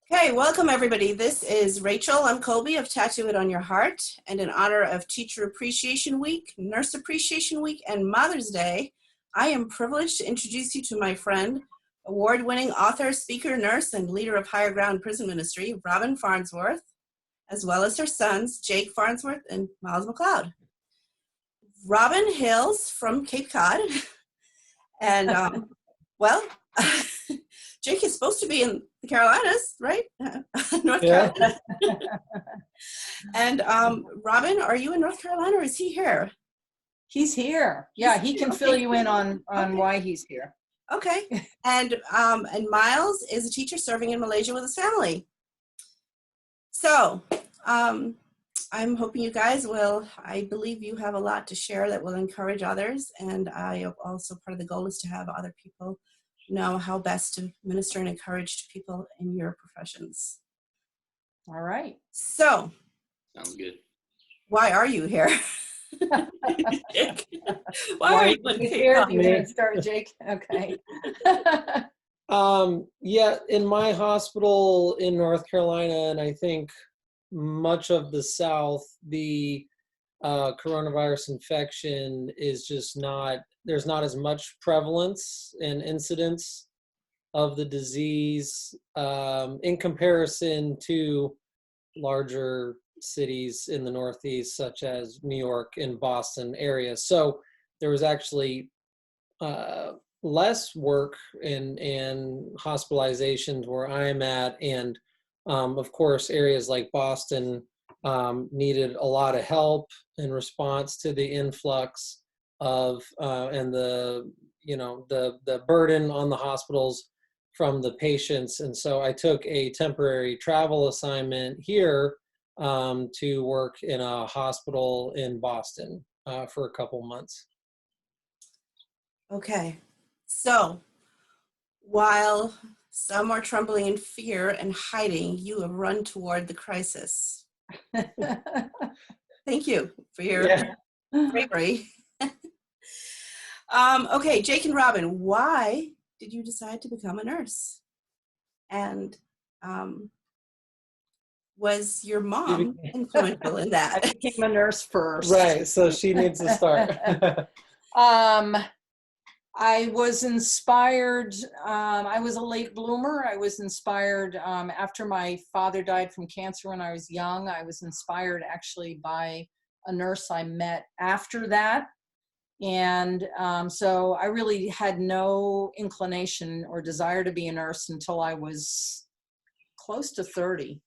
Okay, welcome everybody. This is Rachel. I'm Colby of Tattoo It on Your Heart. And in honor of Teacher Appreciation Week, Nurse Appreciation Week, and Mother's Day, I am privileged to introduce you to my friend, award-winning author, speaker, nurse, and leader of Higher Ground Prison Ministry, Robin Farnsworth, as well as her sons, Jake Farnsworth and Miles McLeod. Robin hails from Cape Cod. And, well, Jake is supposed to be in the Carolinas, right? North Carolina. And Robin, are you in North Carolina or is he here? He's here. Yeah, he can fill you in on why he's here. Okay. And Miles is a teacher serving in Malaysia with his family. So I'm hoping you guys will, I believe you have a lot to share that will encourage others. And I also, part of the goal is to have other people know how best to minister and encourage to people in your professions. All right. So. Sounds good. Why are you here? Why are you here? You want to start, Jake? Okay. Yeah, in my hospital in North Carolina, and I think much of the South, the coronavirus infection is just not, there's not as much prevalence and incidence of the disease in comparison to larger cities in the Northeast, such as New York and Boston areas. So there was actually less work and hospitalizations where I'm at. And of course, areas like Boston needed a lot of help in response to the influx of and the burden on the hospitals from the patients. And so I took a temporary travel assignment here to work in a hospital in Boston for a couple months. Okay, so while some are trembling in fear and hiding, you have run toward the crisis. Thank you for your bravery. Okay, Jake and Robin, why did you decide to become a nurse? And was your mom influential in that? I became a nurse first. Right, so she needs to start. I was inspired. I was a late bloomer. I was inspired after my father died from cancer when I was young. I was inspired actually by a nurse I met after that. And so I really had no inclination or desire to be a nurse until I was close to 30.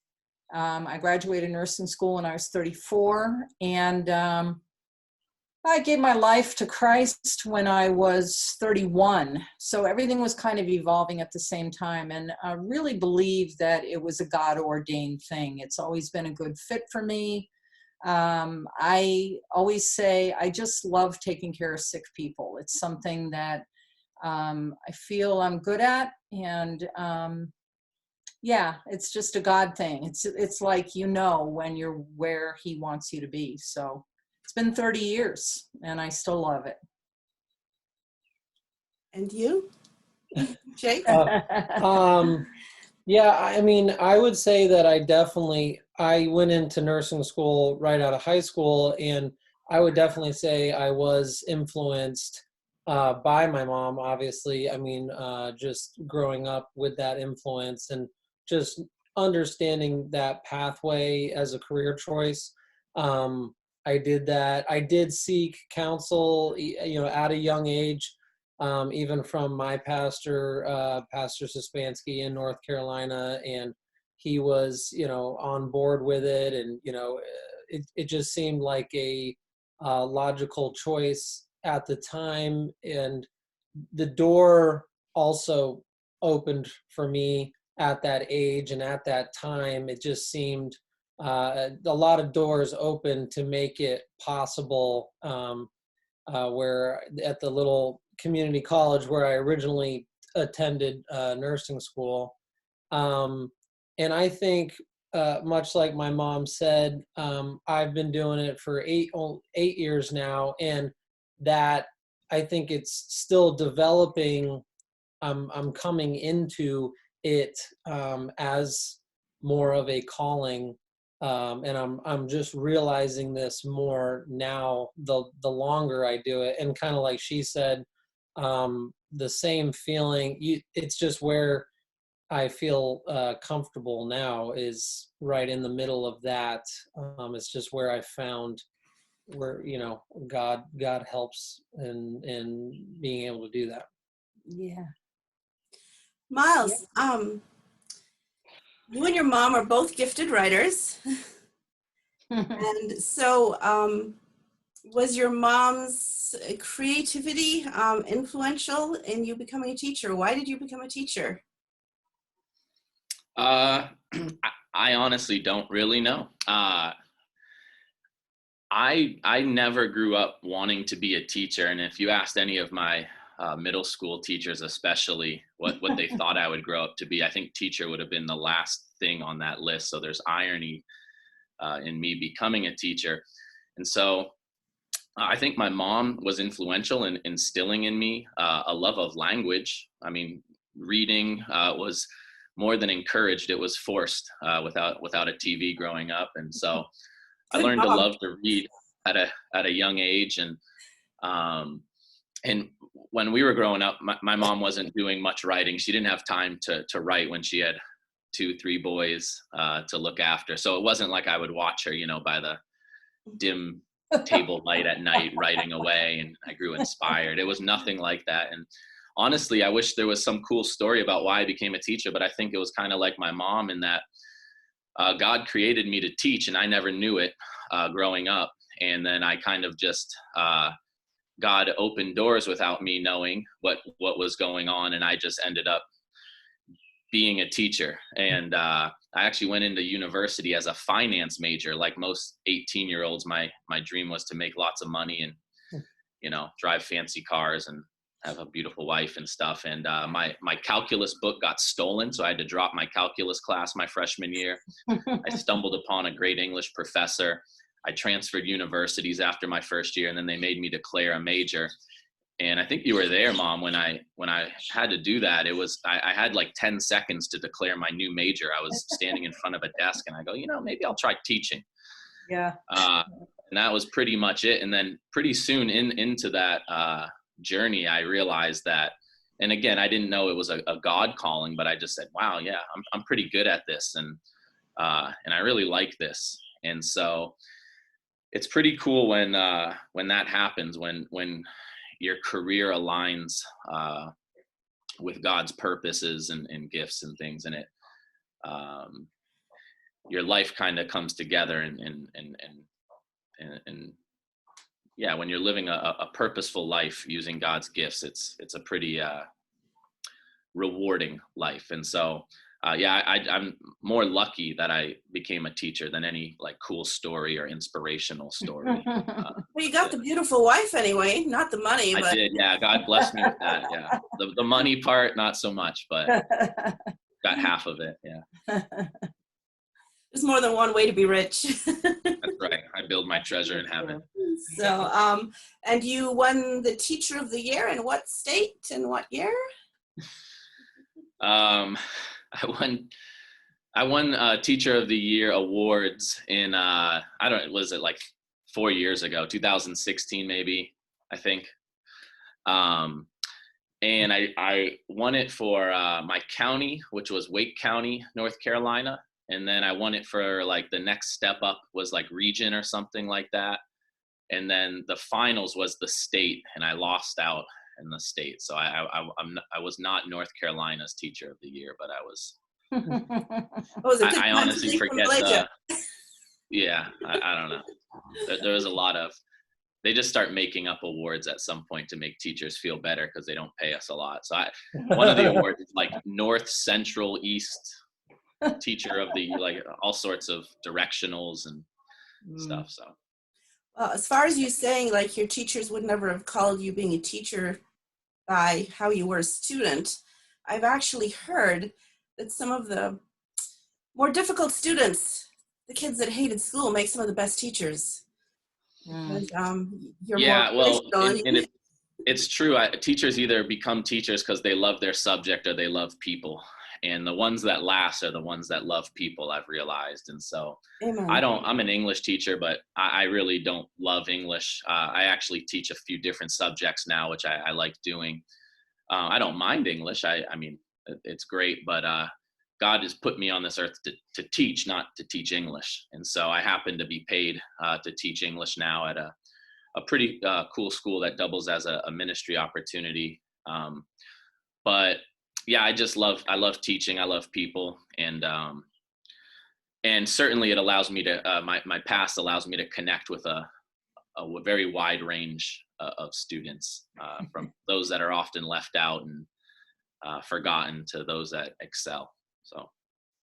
I graduated nursing school when I was 34, and I gave my life to Christ when I was 31. So everything was kind of evolving at the same time, and I really believe that it was a God-ordained thing. It's always been a good fit for me. I always say I just love taking care of sick people. It's something that I feel I'm good at, and yeah, it's just a God thing. It's like, when you're where he wants you to be. So it's been 30 years and I still love it. And you, Jake? Yeah, I mean, I would say that I went into nursing school right out of high school, and I would definitely say I was influenced by my mom, obviously. I mean, just growing up with that influence and just understanding that pathway as a career choice. I did that. I did seek counsel, at a young age, even from my pastor, Pastor Sispansky in North Carolina, and he was, on board with it, and it just seemed like a logical choice at the time, and the door also opened for me at that age and at that time. It just seemed a lot of doors open to make it possible, where at the little community college where I originally attended nursing school. And I think, much like my mom said, I've been doing it for eight years now, and that I think it's still developing. I'm coming into it as more of a calling. And I'm just realizing this more now, the longer I do it. And kind of like she said, the same feeling, it's just where I feel comfortable now is right in the middle of that. It's just where I found where, God helps in being able to do that. Yeah. Miles, you and your mom are both gifted writers. And so was your mom's creativity influential in you becoming a teacher? Why did you become a teacher? I honestly don't really know. I never grew up wanting to be a teacher, and if you asked any of my middle school teachers, especially, what they thought I would grow up to be, I think teacher would have been the last thing on that list. So there's irony in me becoming a teacher, and so I think my mom was influential in instilling in me a love of language. I mean, reading was more than encouraged; it was forced without a TV growing up, and so I Good learned to mom. love to read at a young age. And when we were growing up, my mom wasn't doing much writing. She didn't have time to write when she had 2-3 boys to look after. So it wasn't like I would watch her, by the dim table light at night writing away, and I grew inspired. It was nothing like that. And honestly, I wish there was some cool story about why I became a teacher, but I think it was kind of like my mom in that God created me to teach, and I never knew it growing up. And then I kind of just, God opened doors without me knowing what was going on, and I just ended up being a teacher. And I actually went into university as a finance major. Like most 18-year-olds, my dream was to make lots of money and, drive fancy cars and have a beautiful wife and stuff. And my calculus book got stolen, so I had to drop my calculus class my freshman year. I stumbled upon a great English professor. I transferred universities after my first year, and then they made me declare a major. And I think you were there, Mom, when I had to do that. It was I had like 10 seconds to declare my new major. I was standing in front of a desk, and I go, maybe I'll try teaching. Yeah. And that was pretty much it. And then pretty soon into that journey, I realized that, and again, I didn't know it was a God calling, but I just said, wow, yeah, I'm pretty good at this, and I really like this. And so it's pretty cool when that happens, when your career aligns with God's purposes and gifts and things, and it your life kind of comes together, and yeah, when you're living a purposeful life using God's gifts, it's a pretty rewarding life. And so I'm more lucky that I became a teacher than any like cool story or inspirational story. Well, you got the beautiful wife anyway, not the money. I did, yeah. God blessed me with that. Yeah, the money part, not so much, but got half of it. Yeah. There's more than one way to be rich. That's right. I build my treasure in heaven. So, and you won the Teacher of the Year in what state and what year? I won Teacher of the Year awards in was it like 4 years ago, 2016 maybe, I think. And I won it for my county, which was Wake County, North Carolina. And then I won it for like the next step up was like region or something like that. And then the finals was the state, and I lost out in the state. So I was not North Carolina's Teacher of the Year, but I was. I honestly forget yeah, I don't know. There was a lot of, they just start making up awards at some point to make teachers feel better because they don't pay us a lot. So one of the awards is like North, Central, East Teacher of the, like all sorts of directionals and stuff. So as far as you saying like your teachers would never have called you being a teacher by how you were a student, I've actually heard that some of the more difficult students, the kids that hated school, make some of the best teachers. Because, you're more and it's true. Teachers either become teachers because they love their subject or they love people. and the ones that last are the ones that love people, I've realized. And so Amen. I'm an English teacher, but I really don't love English. I actually teach a few different subjects now, which I like doing. I don't mind English. I mean, it's great, but God has put me on this earth to teach, not to teach English. And so I happen to be paid to teach English now at a pretty cool school that doubles as a ministry opportunity. But yeah, I love teaching. I love people. And certainly it allows me to, my past allows me to connect with a very wide range of students, from those that are often left out and forgotten to those that excel. So.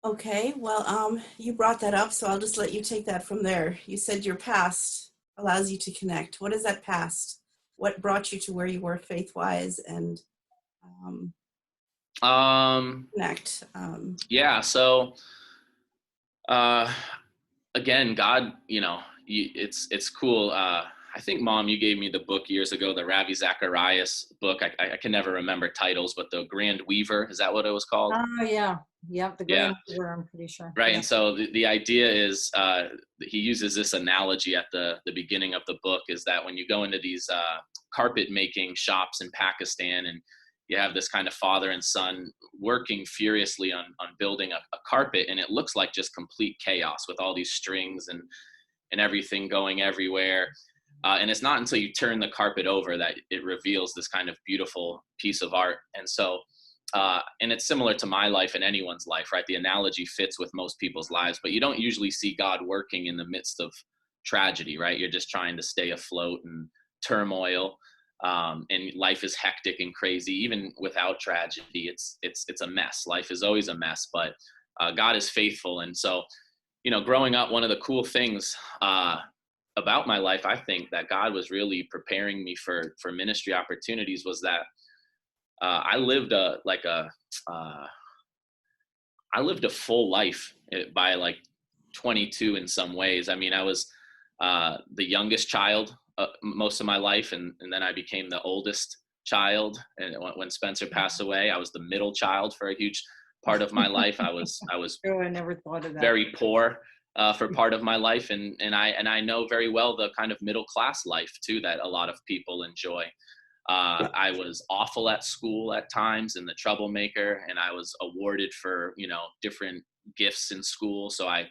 Okay, well, you brought that up, so I'll just let you take that from there. You said your past allows you to connect. What is that past? What brought you to where you were faith-wise and connect? Yeah, so again, God, it's cool. I think, Mom, you gave me the book years ago, the Ravi Zacharias book. I can never remember titles, but the Grand Weaver, is that what it was called? Oh, yeah. Yep, the Yeah. Grand Weaver, I'm pretty sure. Right. Yeah. And so the idea is, he uses this analogy at the beginning of the book, is that when you go into these carpet making shops in Pakistan, and you have this kind of father and son working furiously on building a carpet, and it looks like just complete chaos with all these strings and everything going everywhere. And it's not until you turn the carpet over that it reveals this kind of beautiful piece of art. And so, and it's similar to my life and anyone's life, right? The analogy fits with most people's lives, but you don't usually see God working in the midst of tragedy, right? You're just trying to stay afloat in turmoil, and life is hectic and crazy. Even without tragedy, it's a mess. Life is always a mess, but God is faithful. And so, growing up, one of the cool things about my life, I think, that God was really preparing me for ministry opportunities, was that I lived a full life by like 22 in some ways. I mean, I was the youngest child most of my life, and then I became the oldest child. And when Spencer passed away, I was the middle child for a huge part of my life. I was Oh, I never thought of that. very poor for part of my life, and I know very well the kind of middle class life too that a lot of people enjoy. I was awful at school at times and the troublemaker, and I was awarded for different gifts in school, so I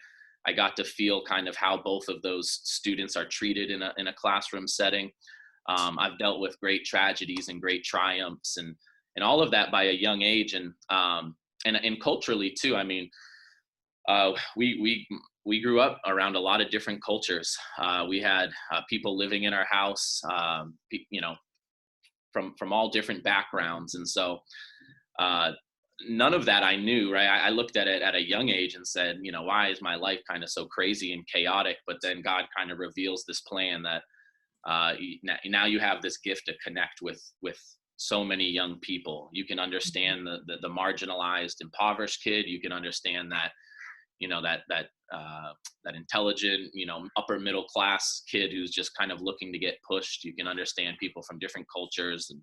got to feel kind of how both of those students are treated in a classroom setting. I've dealt with great tragedies and great triumphs, and all of that by a young age, and culturally too. I mean, we grew up around a lot of different cultures. We had people living in our house, from all different backgrounds, and so none of that I knew, right? I looked at it at a young age and said, why is my life kind of so crazy and chaotic? But then God kind of reveals this plan that now you have this gift to connect with so many young people. You can understand the marginalized, impoverished kid. You can understand that that intelligent, upper middle class kid who's just kind of looking to get pushed. You can understand people from different cultures. And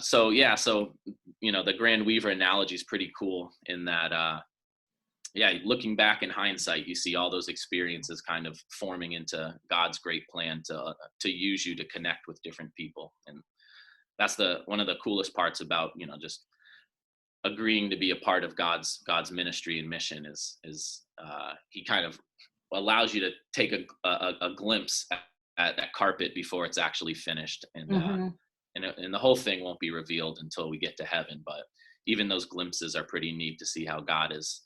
so the Grand Weaver analogy is pretty cool in that, looking back in hindsight, you see all those experiences kind of forming into God's great plan to use you to connect with different people. And that's one of the coolest parts about, just agreeing to be a part of God's ministry and mission is he kind of allows you to take a glimpse at that carpet before it's actually finished, and and the whole thing won't be revealed until we get to heaven. But even those glimpses are pretty neat to see how God is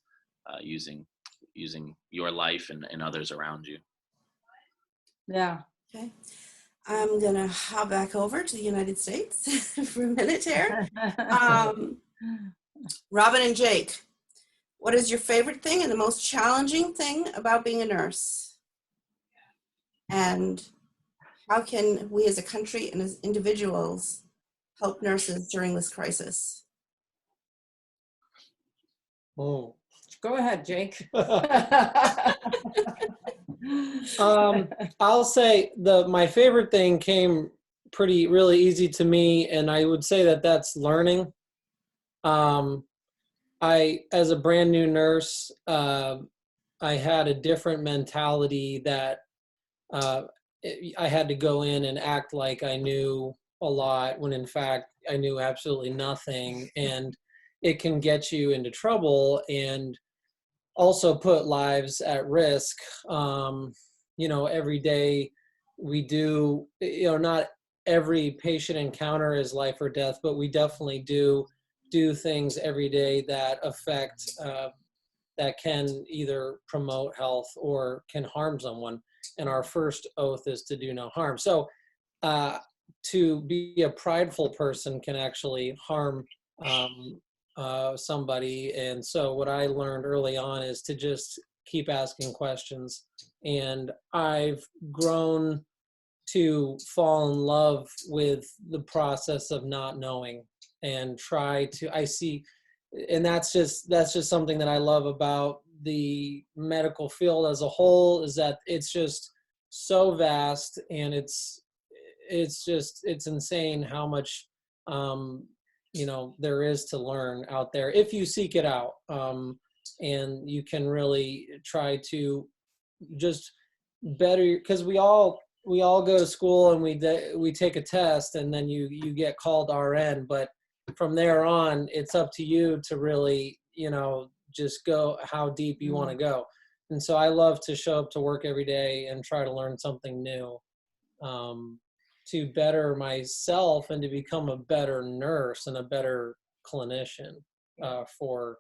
using your life and others around you. Yeah. Okay. I'm going to hop back over to the United States for a minute here. Robin and Jake, what is your favorite thing and the most challenging thing about being a nurse? And how can we as a country and as individuals help nurses during this crisis? Oh. Go ahead, Jake. I'll say my favorite thing came really easy to me, and I would say that's learning. as a brand new nurse, I had a different mentality that I had to go in and act like I knew a lot when in fact I knew absolutely nothing, and it can get you into trouble and also put lives at risk. Every day we do, not every patient encounter is life or death, but we definitely do things every day that affect, that can either promote health or can harm someone. And our first oath is to do no harm. So to be a prideful person can actually harm somebody. And so what I learned early on is to just keep asking questions. And I've grown to fall in love with the process of not knowing and and that's just something that I love about the medical field as a whole, is that it's just so vast, and it's insane how much there is to learn out there if you seek it out, and you can really try to just better, because we all go to school and we take a test, and then you get called RN, but from there on it's up to you to really just go how deep you want to go. And so I love to show up to work every day and try to learn something new, to better myself and to become a better nurse and a better clinician for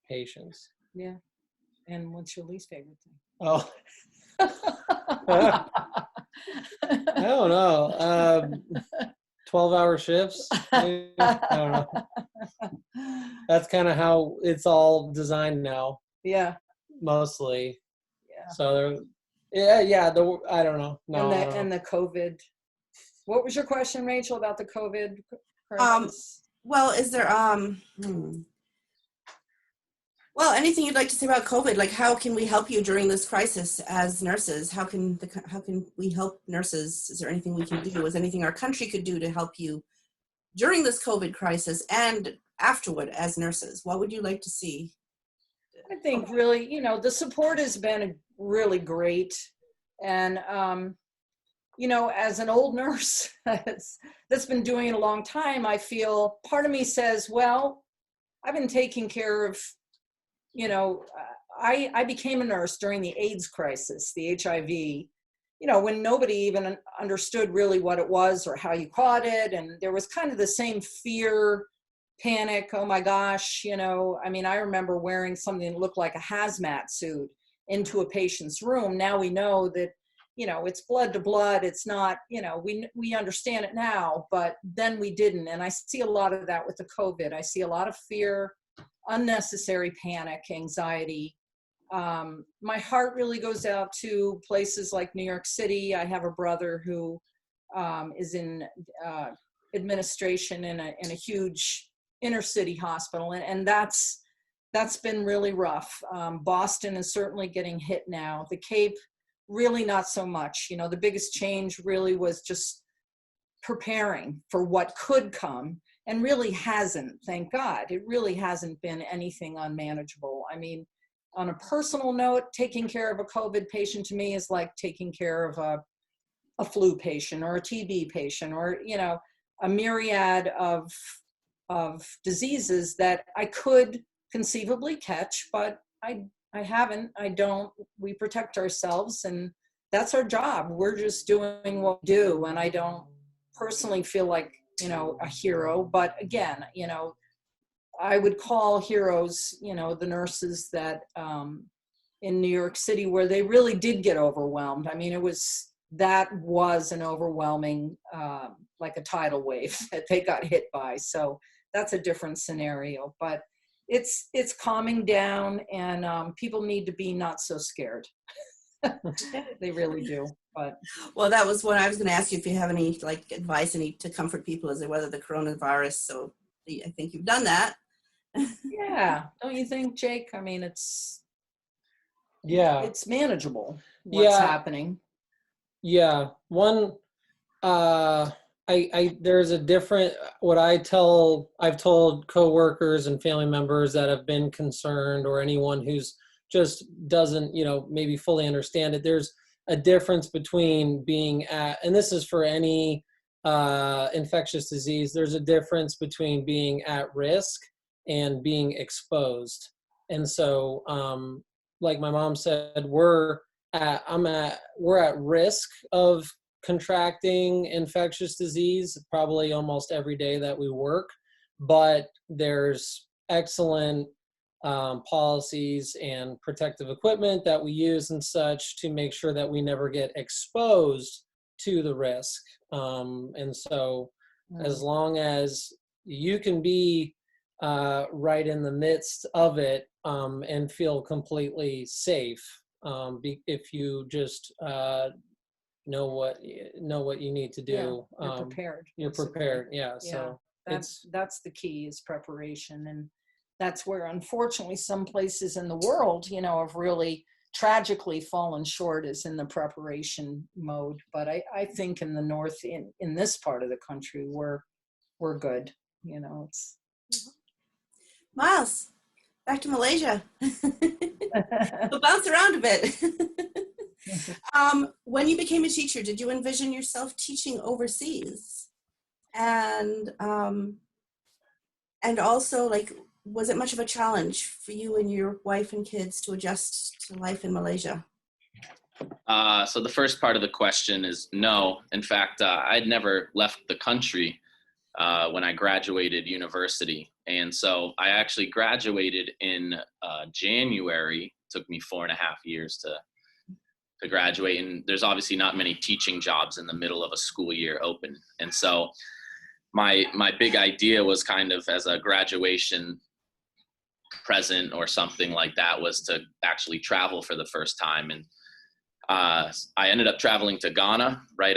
patients. Yeah. And what's your least favorite thing? Oh, I don't know. 12-hour shifts. I don't know. That's kind of how it's all designed now. Yeah. Mostly. Yeah. So I don't know. No. And the COVID. What was your question, Rachel, about the COVID crisis? Well, is there well, anything you'd like to say about COVID? Like, how can we help you during this crisis as nurses? How can we help nurses? Is there anything we can do? Is anything our country could do to help you during this COVID crisis and afterward as nurses? What would you like to see? I think really, the support has been really great. And, as an old nurse that's been doing it a long time, I feel part of me says, well, I've been taking care of, I became a nurse during the AIDS crisis, the HIV, when nobody even understood really what it was or how you caught it. And there was kind of the same fear, panic. Oh my gosh, I remember wearing something that looked like a hazmat suit into a patient's room. Now we know that, it's blood to blood. It's not, we understand it now, but then we didn't. And I see a lot of that with the COVID. I see a lot of fear, unnecessary panic, anxiety. My heart really goes out to places like New York City. I have a brother who is in administration in a huge inner city hospital, and that's been really rough. Boston is certainly getting hit now. The Cape, really not so much. The biggest change really was just preparing for what could come, and really hasn't, thank God. It really hasn't been anything unmanageable. On a personal note, taking care of a COVID patient to me is like taking care of a flu patient or a TB patient, or, a myriad of diseases that I could conceivably catch, but I haven't, I don't. We protect ourselves, and that's our job. We're just doing what we do. And I don't personally feel like, a hero, but again, I would call heroes, the nurses that in New York City, where they really did get overwhelmed. That was an overwhelming, like a tidal wave that they got hit by. So that's a different scenario, but it's calming down, and people need to be not so scared. They really do. But well, that was what I was going to ask you, if you have any advice, to comfort people as they weather the coronavirus. So I think you've done that. Yeah, don't you think, Jake? It's manageable what's happening. Yeah, one there's a different, I've told coworkers and family members that have been concerned, or anyone who's just doesn't, maybe fully understand it. There's a difference between being at, and this is for any infectious disease, there's a difference between being at risk and being exposed. And so, like my mom said, we're at risk of contracting infectious disease probably almost every day that we work, but there's excellent policies and protective equipment that we use and such to make sure that we never get exposed to the risk. And so as long as you can be right in the midst of it and feel completely safe, if you just know what you need to do. You're prepared. You're prepared. Yeah. So that's the key, is preparation. And that's where, unfortunately, some places in the world, have really tragically fallen short, is in the preparation mode. But I think in the North, in this part of the country, we're good. It's Miles, back to Malaysia. We'll bounce around a bit. When you became a teacher, did you envision yourself teaching overseas? And also, was it much of a challenge for you and your wife and kids to adjust to life in Malaysia? So the first part of the question is no. In fact, I'd never left the country when I graduated university. And so I actually graduated in January. It took me 4.5 years to graduate. And there's obviously not many teaching jobs in the middle of a school year open. And so my big idea was kind of, as a graduation present or something like that, was to actually travel for the first time. And I ended up traveling to Ghana right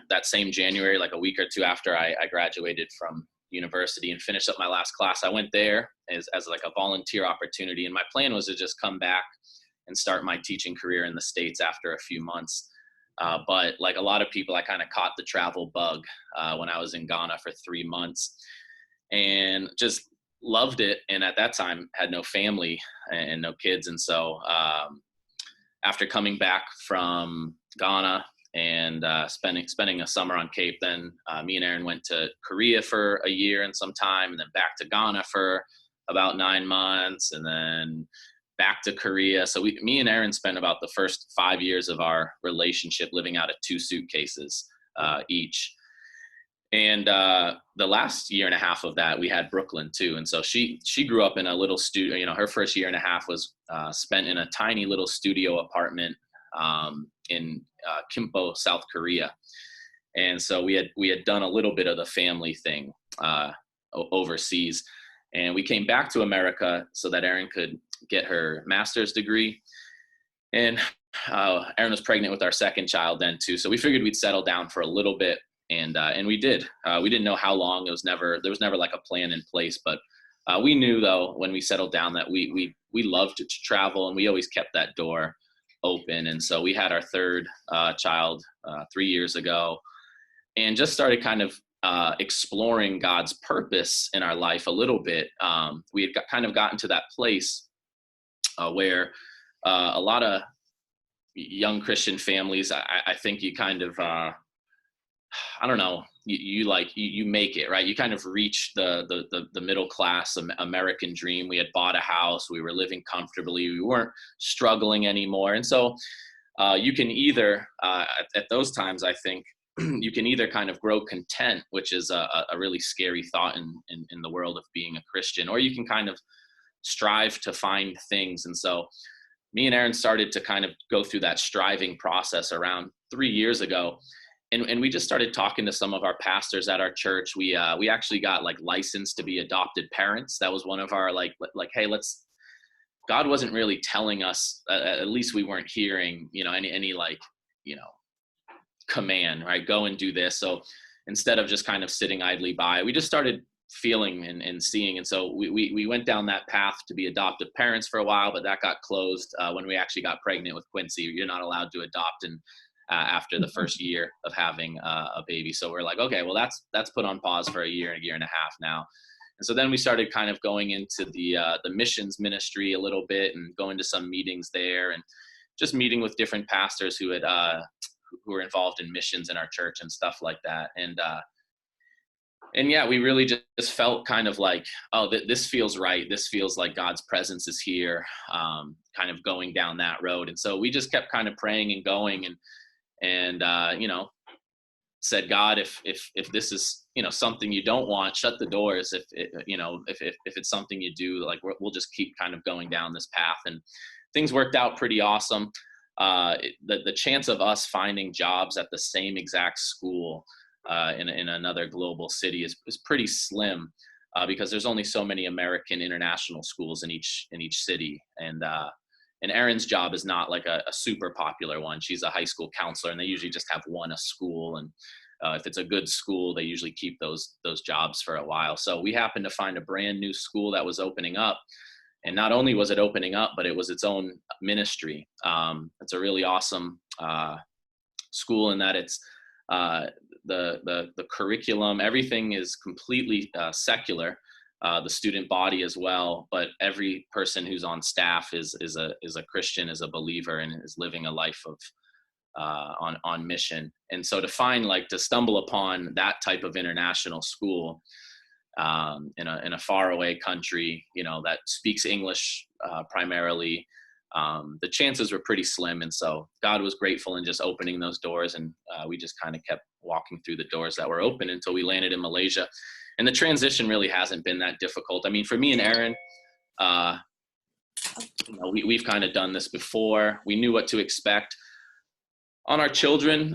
that same January, like a week or two after I graduated from university and finished up my last class. I went there as like a volunteer opportunity. And my plan was to just come back and start my teaching career in the States after a few months. But like a lot of people, I kind of caught the travel bug when I was in Ghana for 3 months and just loved it. And at that time had no family and no kids. And so after coming back from Ghana and spending a summer on Cape, then me and Erin went to Korea for a year and some time, and then back to Ghana for about 9 months, and then back to Korea. So me and Erin spent about the first 5 years of our relationship living out of 2 suitcases each. And the last 1.5 years of that, we had Brooklyn too. And so she grew up in a little studio. Her first 1.5 years was spent in a tiny little studio apartment in Gimpo, South Korea. And so we had done a little bit of the family thing overseas. And we came back to America so that Erin could get her master's degree. And Erin was pregnant with our second child then too. So we figured we'd settle down for a little bit. And we did. We didn't know how long. There was never like a plan in place, but we knew though when we settled down that we loved to travel, and we always kept that door open. And so we had our third child 3 years ago, and just started kind of exploring God's purpose in our life a little bit. We had kind of gotten to that place where a lot of young Christian families, I think you kind of I don't know, you make it, right? You kind of reach the middle class American dream. We had bought a house, we were living comfortably, we weren't struggling anymore. And so you can either, at those times, I think, you can either kind of grow content, which is a really scary thought in the world of being a Christian, or you can kind of strive to find things. And so me and Erin started to kind of go through that striving process around 3 years ago. And we just started talking to some of our pastors at our church. We actually got like licensed to be adopted parents. That was one of our like, hey, God wasn't really telling us, at least we weren't hearing, any like, command, right? Go and do this. So instead of just kind of sitting idly by, we just started feeling and seeing. And so we went down that path to be adoptive parents for a while, but that got closed when we actually got pregnant with Quincy. You're not allowed to adopt. And after the first year of having a baby. So we're like, okay, well that's put on pause for a year and a half now. And so then we started kind of going into the missions ministry a little bit and going to some meetings there and just meeting with different pastors who were involved in missions in our church and stuff like that. And yeah, we really just felt kind of like, oh, this feels right. This feels like God's presence is here, kind of going down that road. And so we just kept kind of praying and going and said, God, if this is, something you don't want, shut the doors. If it's something you do, like we'll just keep kind of going down this path. And things worked out pretty awesome. The chance of us finding jobs at the same exact school in another global city is pretty slim because there's only so many American international schools in each city. And Erin's job is not like a super popular one. She's a high school counselor, and they usually just have one a school. And if it's a good school, they usually keep those jobs for a while. So we happened to find a brand new school that was opening up. And not only was it opening up, but it was its own ministry. It's a really awesome school in that it's the curriculum, everything is completely secular. The student body as well, but every person who's on staff is a Christian, is a believer, and is living a life of on mission. And so to stumble upon that type of international school in a faraway country, that speaks English primarily, the chances were pretty slim. And so God was grateful in just opening those doors, and we just kind of kept walking through the doors that were open until we landed in Malaysia. And the transition really hasn't been that difficult. I mean, for me and Erin, we've kind of done this before. We knew what to expect. On our children,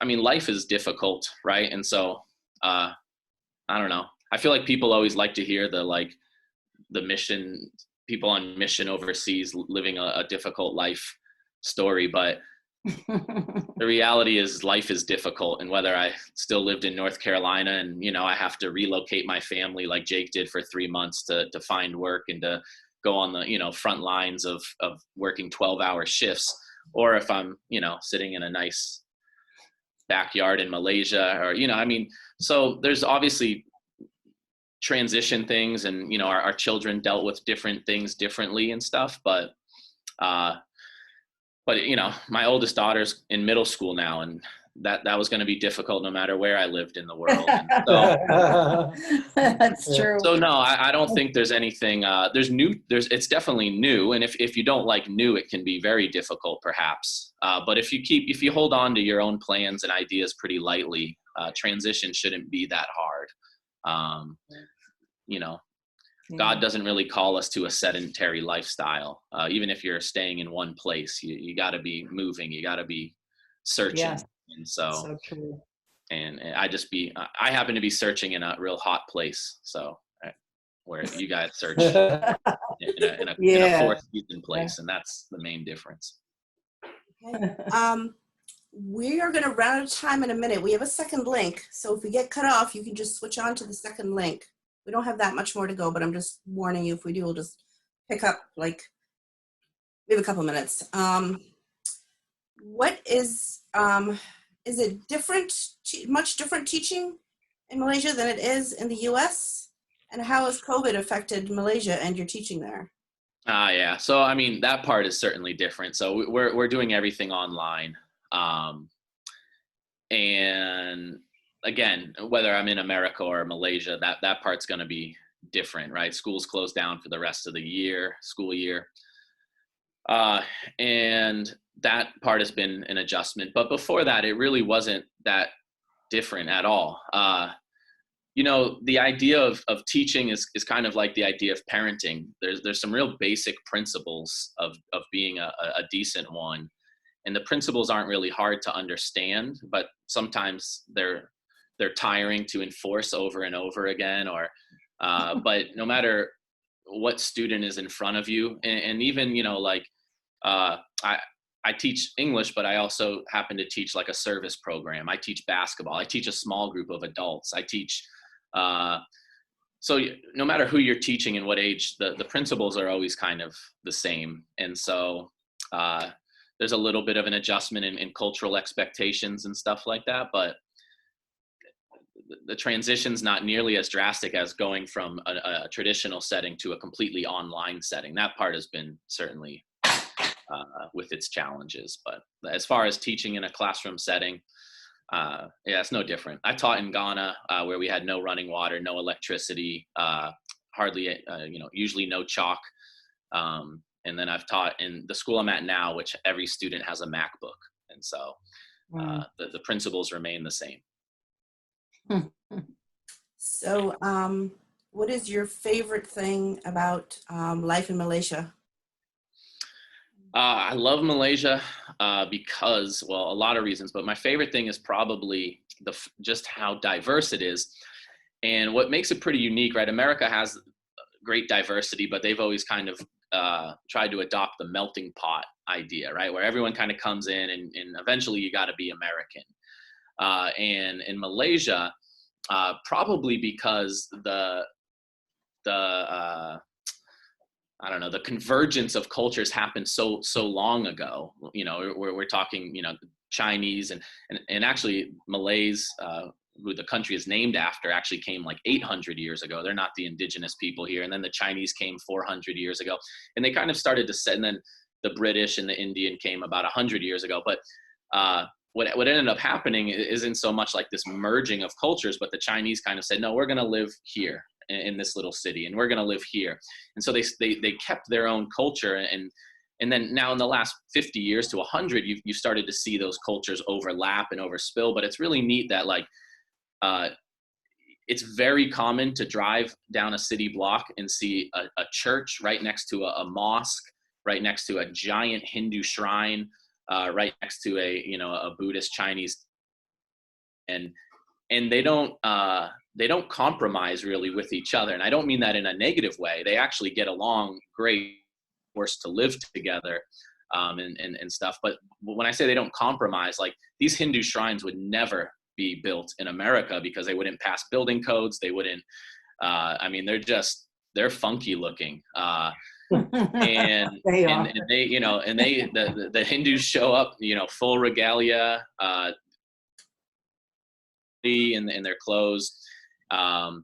life is difficult, right? And so, I don't know. I feel like people always like to hear the mission, people on mission overseas living a difficult life story, but the reality is life is difficult. And whether I still lived in North Carolina and, I have to relocate my family like Jake did for 3 months to find work and to go on the, front lines of working 12-hour shifts, or if I'm, sitting in a nice backyard in Malaysia or, so there's obviously transition things and, our children dealt with different things differently and stuff, but my oldest daughter's in middle school now, and that was going to be difficult no matter where I lived in the world. And so, that's true. So no, I don't think there's anything, it's definitely new. And if you don't like new, it can be very difficult perhaps. But if you hold on to your own plans and ideas pretty lightly, transition shouldn't be that hard. God doesn't really call us to a sedentary lifestyle. Even if you're staying in one place, you got to be moving. You got to be searching. Yes. And so true. And I happen to be searching in a real hot place. So where you guys search in a fourth season place, and that's the main difference. Okay. We are going to run out of time in a minute. We have a second link. So if we get cut off, you can just switch on to the second link. We don't have that much more to go, but I'm just warning you, if we do, we'll just pick up, we have a couple minutes. What is it different, much different teaching in Malaysia than it is in the US? And how has COVID affected Malaysia and your teaching there? Yeah. So, that part is certainly different. So we're doing everything online. And again, whether I'm in America or Malaysia, that part's going to be different, right? Schools closed down for the rest of the school year. And that part has been an adjustment. But before that, it really wasn't that different at all. The idea of teaching is kind of like the idea of parenting. There's some real basic principles of being a decent one. And the principles aren't really hard to understand, but sometimes they're tiring to enforce over and over again, but no matter what student is in front of you, and even, I teach English, but I also happen to teach like a service program. I teach basketball. I teach a small group of adults. I teach, so no matter who you're teaching and what age, the principles are always kind of the same. And so, there's a little bit of an adjustment in cultural expectations and stuff like that, but the transition's not nearly as drastic as going from a traditional setting to a completely online setting. That part has been certainly with its challenges, but as far as teaching in a classroom setting, yeah, it's no different. I taught in Ghana, where we had no running water, no electricity, hardly, usually no chalk. And then I've taught in the school I'm at now, which every student has a MacBook. And so the principles remain the same. So, what is your favorite thing about life in Malaysia? I love Malaysia because, well, a lot of reasons, but my favorite thing is probably just how diverse it is. And what makes it pretty unique, right? America has great diversity, but they've always kind of tried to adopt the melting pot idea, right? Where everyone kind of comes in and eventually you got to be American. And in Malaysia, probably because I don't know, the convergence of cultures happened so long ago. We're talking, Chinese and actually Malays, who the country is named after, actually came like 800 years ago. They're not the indigenous people here. And then the Chinese came 400 years ago, and they kind of started to set. And then the British and the Indian came about 100 years ago. But what ended up happening isn't so much like this merging of cultures, but the Chinese kind of said, no, we're going to live here in this little city, and we're going to live here. And so they kept their own culture, and then now in the last 50 years to 100, you've started to see those cultures overlap and overspill. But it's really neat that it's very common to drive down a city block and see a church right next to a mosque, right next to a giant Hindu shrine, right next to a Buddhist Chinese, and they don't compromise really with each other. And I don't mean that in a negative way. They actually get along great, forced to live together, and stuff. But when I say they don't compromise, like these Hindu shrines would never be built in America because they wouldn't pass building codes. They wouldn't, they're funky looking. And the Hindus show up, full regalia, in their clothes. And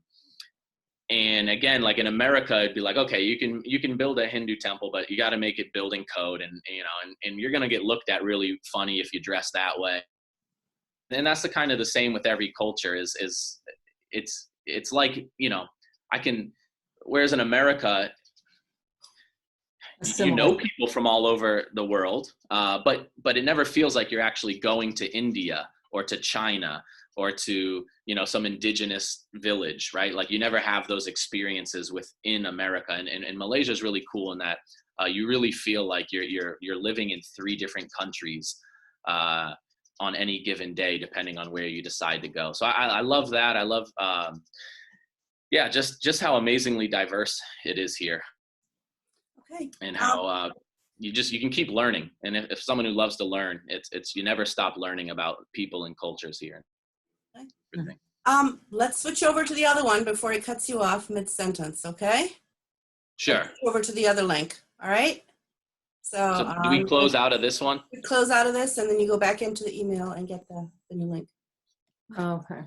again, like in America, it'd be like, okay, you can build a Hindu temple, but you got to make it building code. And you're going to get looked at really funny if you dress that way. And that's the kind of the same with every culture is it's like, whereas in America, people from all over the world, but it never feels like you're actually going to India or to China or to, some indigenous village, right? Like you never have those experiences within America. And Malaysia is really cool in that you really feel like you're living in 3 different countries on any given day, depending on where you decide to go. So I love that. I love, just how amazingly diverse it is here. Okay. And how you can keep learning. And if someone who loves to learn, it's you never stop learning about people and cultures here. Okay. Let's switch over to the other one before it cuts you off mid-sentence, okay? Sure. Over to the other link, all right? So do we close out of this one? We close out of this, and then you go back into the email and get the new link. Okay.